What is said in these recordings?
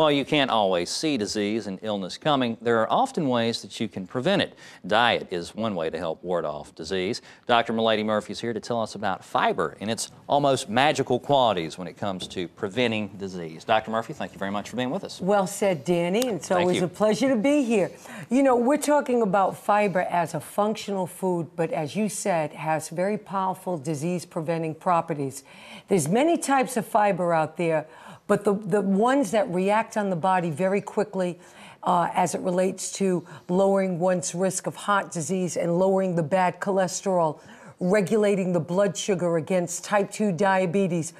While you can't always see disease and illness coming, there are often ways that you can prevent it. Diet is one way to help ward off disease. Dr. Milady Murphy is here to tell us about fiber and its almost magical qualities when it comes to preventing disease. Dr. Murphy, thank you very much for being with us. Well said, Danny. It's always a pleasure to be here. You know, we're talking about fiber as a functional food, but as you said, has very powerful disease-preventing properties. There's many types of fiber out there, but the ones that react on the body very quickly as it relates to lowering one's risk of heart disease and lowering the bad cholesterol, regulating the blood sugar against type 2 diabetes,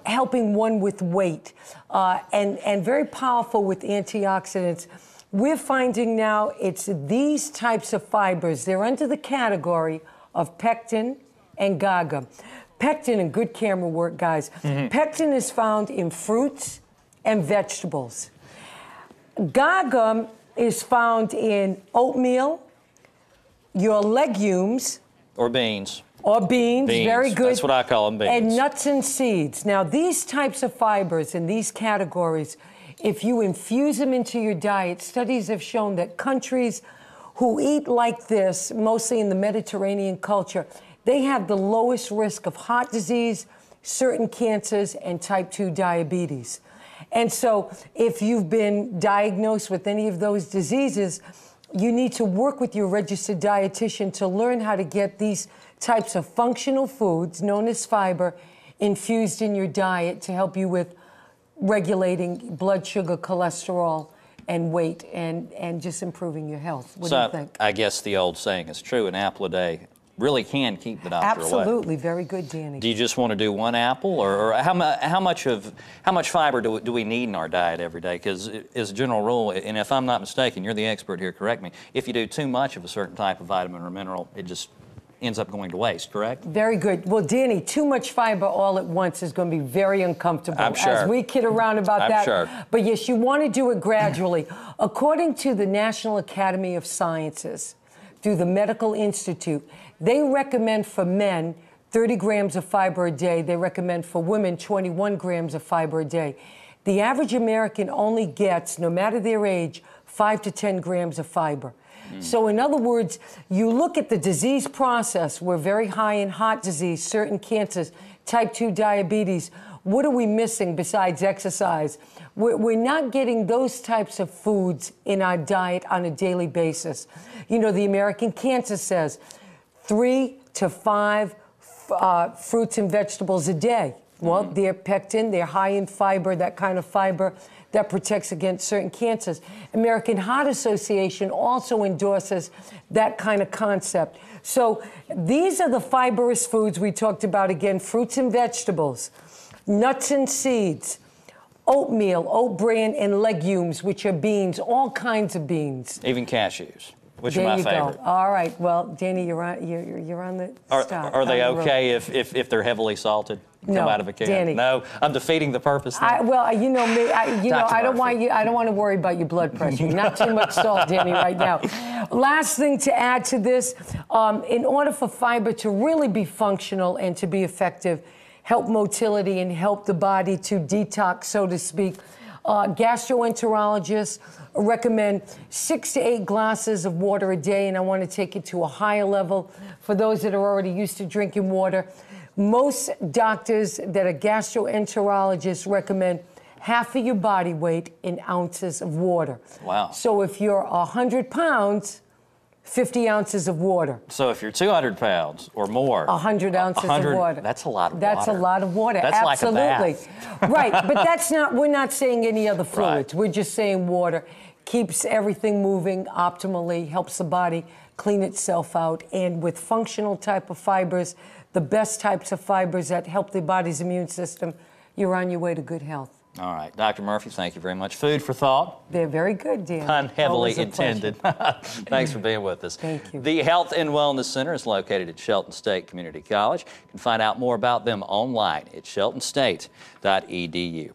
helping one with weight, and very powerful with antioxidants. We're finding now it's these types of fibers. They're under the category of pectin and GAGA. Pectin, and good camera work, guys. Pectin is found in fruits and vegetables. GAGA is found in oatmeal, your legumes. Or beans. Or beans, very good. That's what I call them, beans. And nuts and seeds. Now, these types of fibers in these categories, if you infuse them into your diet, studies have shown that countries who eat like this, mostly in the Mediterranean culture, they have the lowest risk of heart disease, certain cancers, and type 2 diabetes. And so if you've been diagnosed with any of those diseases, you need to work with your registered dietitian to learn how to get these types of functional foods, known as fiber, infused in your diet to help you with regulating blood sugar, cholesterol, and weight, and just improving your health. What do you think? I guess the old saying is true, an apple a day really can keep the doctor away. Absolutely, very good, Danny. Do you just want to do one apple, or how much fiber do we need in our diet every day? Because as a general rule, and if I'm not mistaken, you're the expert here, correct me, if you do too much of a certain type of vitamin or mineral, it just ends up going to waste, correct? Very good. Well, Danny, too much fiber all at once is going to be very uncomfortable. I'm sure. As we kid around about that. Sure. But yes, you want to do it gradually. According to the National Academy of Sciences, through the Medical Institute, they recommend for men 30 grams of fiber a day. They recommend for women 21 grams of fiber a day. The average American only gets, no matter their age, 5 to 10 grams of fiber. So in other words, you look at the disease process, we're very high in heart disease, certain cancers, type 2 diabetes. What are we missing besides exercise? We're not getting those types of foods in our diet on a daily basis. You know, the American Cancer says 3 to 5 fruits and vegetables a day. Well, they're pectin, they're high in fiber, that kind of fiber that protects against certain cancers. American Heart Association also endorses that kind of concept. So these are the fibrous foods we talked about again: fruits and vegetables, nuts and seeds, oatmeal, oat bran, and legumes, which are beans, all kinds of beans. Even cashews, which are my favorite. Go. All right. Well, Danny, you're on the stop. Are they okay if they're heavily salted? No, come out of a can? Danny. No, I'm defeating the purpose. Well, you know me. I don't want to worry about your blood pressure. Not too much salt, Danny, right now. Last thing to add to this: in order for fiber to really be functional and to be effective, help motility and help the body to detox, so to speak, gastroenterologists recommend 6 to 8 glasses of water a day, and I want to take it to a higher level for those that are already used to drinking water. Most doctors that are gastroenterologists recommend half of your body weight in ounces of water. Wow. So if you're 100 pounds, 50 ounces of water. So if you're 200 pounds or more, 100 ounces of water. That's a lot of water. That's a lot of water. That's absolutely. Like a bath. Right, but that's not. We're not saying any other fluids. Right. We're just saying water keeps everything moving optimally, helps the body clean itself out, and with functional type of fibers, the best types of fibers that help the body's immune system, you're on your way to good health. All right. Dr. Murphy, thank you very much. Food for thought. They're very good, Dan. Pun heavily intended. Thanks for being with us. Thank you. The Health and Wellness Center is located at Shelton State Community College. You can find out more about them online at sheltonstate.edu.